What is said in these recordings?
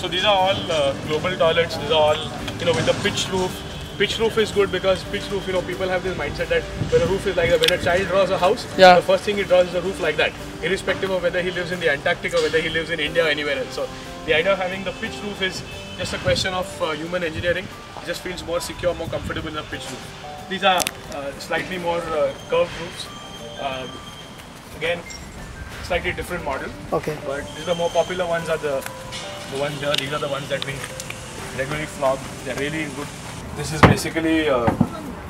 So these are all global toilets. These are all, with the pitched roof. Pitched roof is good because pitched roof, people have this mindset that when a roof is like that, when a child draws a house, the first thing he draws is a roof like that, irrespective of whether he lives in the Antarctic or whether he lives in India or anywhere else. So the idea of having the pitched roof is just a question of human engineering. It just feels more secure, more comfortable in a pitched roof. These are slightly more curved roofs. Again, slightly different model. Okay. But the more popular ones are the ones here. These are the ones that we regularly flog. They're really good. This is basically the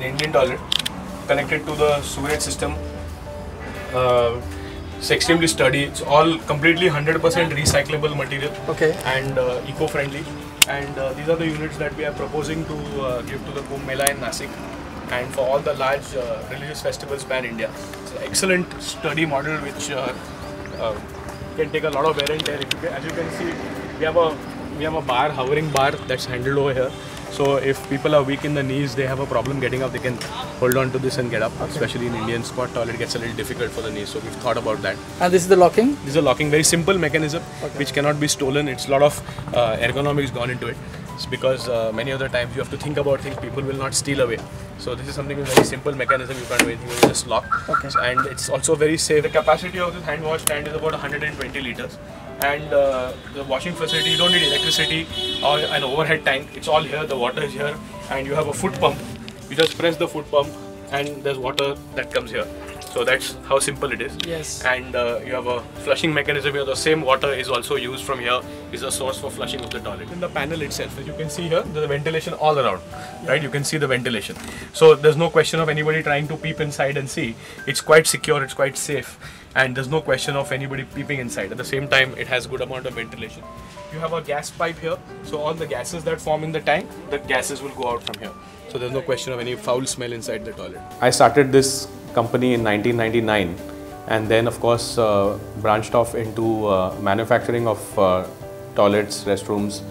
Indian toilet connected to the sewage system. It's extremely sturdy. It's all completely 100% recyclable material and eco-friendly. And these are the units that we are proposing to give to the Kumbh Mela in Nasik and for all the large religious festivals pan-India. It's an excellent sturdy model which can take a lot of wear and tear. As you can see, we have a bar, hovering bar that's handled over here. So if people are weak in the knees, they have a problem getting up, they can hold on to this and get up. Especially in Indian squat toilet, it gets a little difficult for the knees. So we've thought about that. And this is the locking? This is a locking, very simple mechanism which cannot be stolen. It's a lot of ergonomics gone into it. It's because many other times you have to think about things people will not steal away. So this is something with a very simple mechanism. You can't do anything, you just lock. And it's also very safe. The capacity of this hand wash stand is about 120 liters. And the washing facility, you don't need electricity or an overhead tank. It's all here, the water is here, and you have a foot pump. You just press the foot pump and there's water that comes here. So that's how simple it is. Yes. And you have a flushing mechanism here. The same water is also used from here, is a source for flushing of the toilet. In the panel itself, as you can see here, there's ventilation all around, right? You can see the ventilation. So there's no question of anybody trying to peep inside and see. It's quite secure, it's quite safe. And there's no question of anybody peeping inside. At the same time, it has good amount of ventilation. You have a gas pipe here, so all the gases that form in the tank, the gases will go out from here. So there's no question of any foul smell inside the toilet. I started this company in 1999 and then of course branched off into manufacturing of toilets, restrooms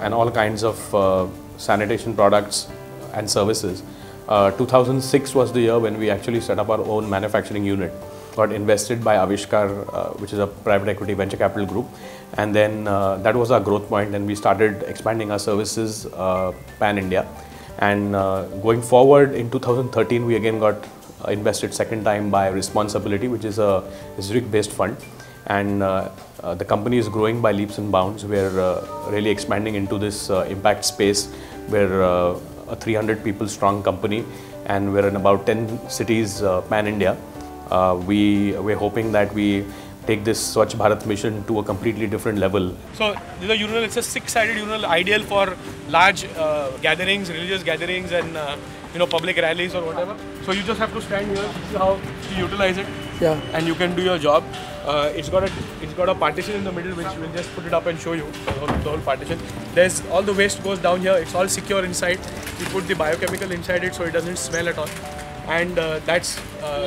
and all kinds of sanitation products and services. 2006 was the year when we actually set up our own manufacturing unit. Got invested by Avishkar, which is a private equity venture capital group, and then that was our growth point, and we started expanding our services pan-India. And going forward in 2013, we again got invested second time by Responsibility, which is a Zurich-based fund, and the company is growing by leaps and bounds. We're really expanding into this impact space. We're a 300 people strong company, and we're in about 10 cities pan-India. We're hoping that we take this Swachh Bharat mission to a completely different level. So this is a urinal, it's a 6-sided urinal, ideal for large gatherings, religious gatherings and public rallies or whatever. So you just have to stand here, this is how you utilize it, and you can do your job. It's got a partition in the middle which we'll just put it up and show you, the whole partition. There's all the waste goes down here, it's all secure inside. We put the biochemical inside it so it doesn't smell at all. And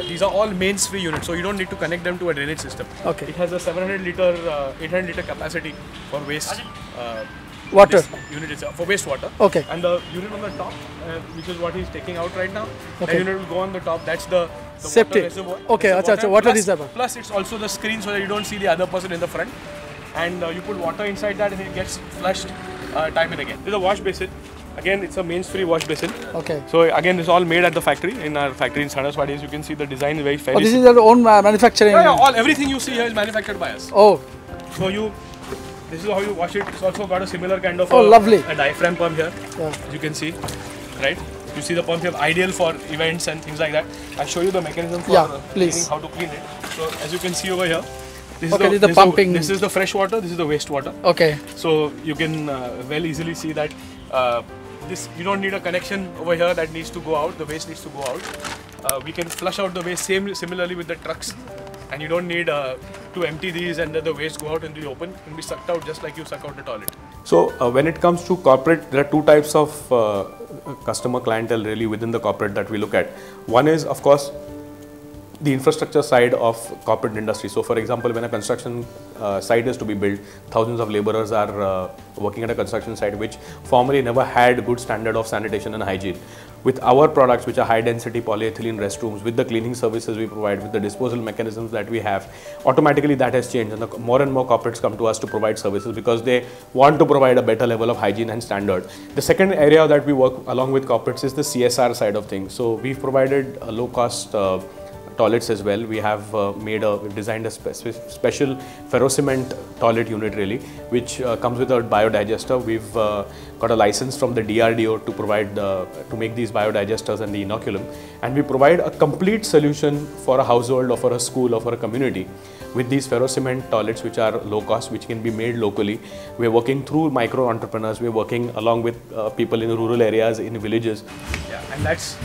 these are all mains-free units, so you don't need to connect them to a drainage system. It has a 800 liter capacity for waste water unit itself, for wastewater. And the unit on the top, which is what he's taking out right now, the unit will go on the top. That's the water reservoir. Water reservoir. Plus, it's also the screen so that you don't see the other person in the front. And you put water inside that, and it gets flushed time and again. This is a wash basin. Again, it's a mains-free wash basin. So again, it's all made at the factory, in our factory in Saraswati. As you can see, the design is very fair. This is your own manufacturing? Everything you see here is manufactured by us. So this is how you wash it. It's also got a similar kind of a diaphragm pump here, as you can see, right? You see the pump here, ideal for events and things like that. I'll show you the mechanism for cleaning, how to clean it. So as you can see over here, this is the pumping. This is the fresh water, this is the wastewater. So you can well easily see that you don't need a connection over here that needs to go out, the waste needs to go out. We can flush out the waste similarly with the trucks, and you don't need to empty these and let the waste go out in the open. It can be sucked out just like you suck out the toilet. So when it comes to corporate, there are two types of customer clientele really within the corporate that we look at. One is, of course, the infrastructure side of corporate industry. So for example, when a construction site is to be built, thousands of laborers are working at a construction site which formerly never had good standard of sanitation and hygiene. With our products, which are high density polyethylene restrooms, with the cleaning services we provide, with the disposal mechanisms that we have, automatically that has changed, and more and more corporates come to us to provide services because they want to provide a better level of hygiene and standard. The second area that we work along with corporates is the CSR side of things. So we've provided a low cost toilets as well. We have designed a special ferrocement toilet unit really, which comes with a biodigester. We've got a license from the DRDO to provide to make these biodigesters and the inoculum, and we provide a complete solution for a household or for a school or for a community with these ferrocement toilets, which are low cost, which can be made locally. We're working through micro entrepreneurs. We're working along with people in rural areas, in villages. Yeah, and that's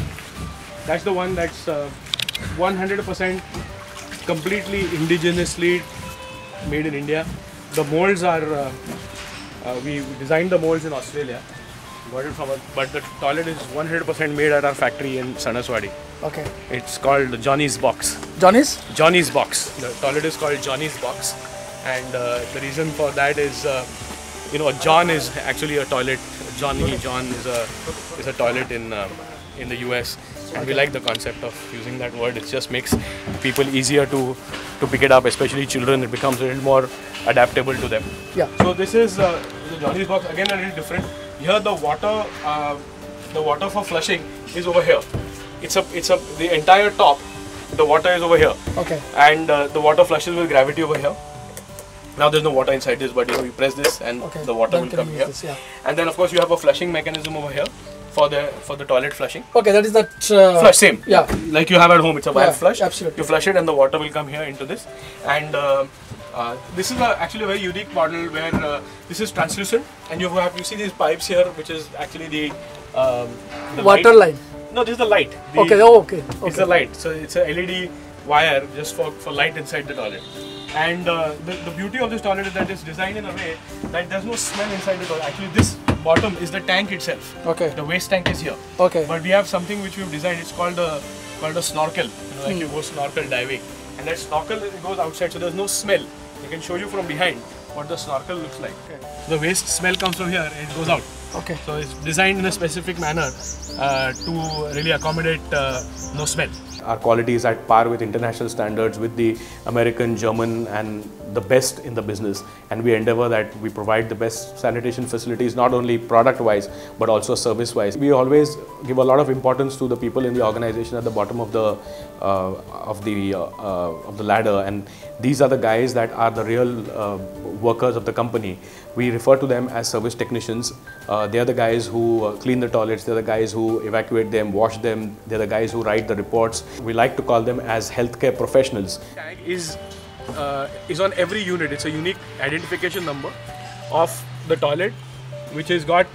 the one that's 100% completely indigenously made in India. The molds are, we designed the molds in Australia, got it from but the toilet is 100% made at our factory in Sanaswadi. Okay. It's called Johnny's Box. Johnny's? Johnny's Box. The toilet is called Johnny's Box, and the reason for that is, John is actually a toilet. John is a toilet in the US. And we like the concept of using that word. It just makes people easier to pick it up, especially children. It becomes a little more adaptable to them. Yeah. So this is the Johnny's Box, again a little different. Here the water for flushing is over here. The entire top, the water is over here. Okay. And the water flushes with gravity over here. Now there's no water inside this, but you press this and the water will come here. This, yeah. And then of course you have a flushing mechanism over here for the toilet flushing. Okay, that is that flush, same. Yeah. Like you have at home, it's a wire flush. Absolutely. You flush it and the water will come here into this. And this is actually a very unique model where this is translucent, and you see these pipes here, which is actually the water line. No, this is the light. Okay. It's the light. So it's a LED wire just for light inside the toilet. And the beauty of this toilet is that it's designed in a way that there's no smell inside the toilet. Actually, this bottom is the tank itself. Okay. The waste tank is here. Okay. But we have something which we've designed. It's called a snorkel. Like you go snorkel diving, and that snorkel goes outside, so there's no smell. I can show you from behind what the snorkel looks like. Okay. The waste smell comes from here and it goes out. Okay. So it's designed in a specific manner to really accommodate no smell. Our quality is at par with international standards, with the American, German and the best in the business, and we endeavor that we provide the best sanitation facilities, not only product wise but also service wise. We always give a lot of importance to the people in the organization at the bottom of the ladder, and these are the guys that are the real workers of the company. We refer to them as service technicians. They are the guys who clean the toilets, they are the guys who evacuate them, wash them, they are the guys who write the reports. We like to call them as healthcare professionals. Tag is on every unit. It's a unique identification number of the toilet, which has got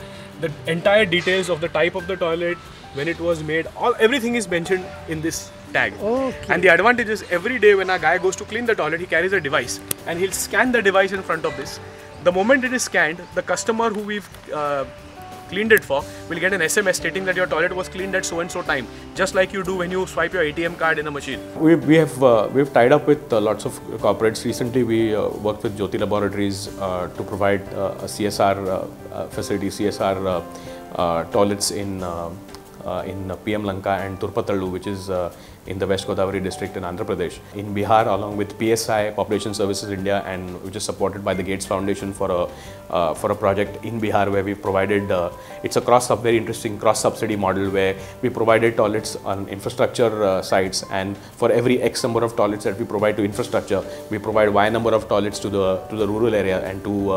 the entire details of the type of the toilet, when it was made, everything is mentioned in this tag. Okay. And the advantage is every day when a guy goes to clean the toilet, he carries a device and he'll scan the device in front of this. The moment it is scanned, the customer who we've cleaned it for will get an SMS stating that your toilet was cleaned at so and so time, just like you do when you swipe your ATM card in a machine. We've tied up with lots of corporates. Recently we worked with Jyoti Laboratories to provide a CSR facility, CSR toilets in PM Lanka and Turpatalu, which is in the West Godavari district in Andhra Pradesh. In Bihar, along with PSI, Population Services India, and which is supported by the Gates Foundation for a project in Bihar where we provided, it's a very interesting cross-subsidy model where we provided toilets on infrastructure sites, and for every X number of toilets that we provide to infrastructure, we provide Y number of toilets to the rural area and to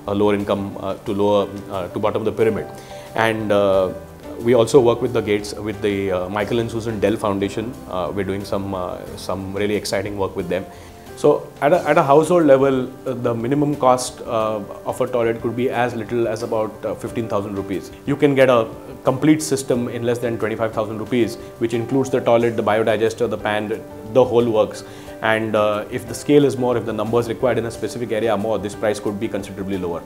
a lower income, to bottom of the pyramid. And we also work with the Gates, with the Michael and Susan Dell Foundation. We're doing some really exciting work with them. So at a household level, the minimum cost of a toilet could be as little as about 15,000 rupees. You can get a complete system in less than 25,000 rupees, which includes the toilet, the biodigester, the pan, the whole works. And if the scale is more, if the numbers required in a specific area are more, this price could be considerably lower.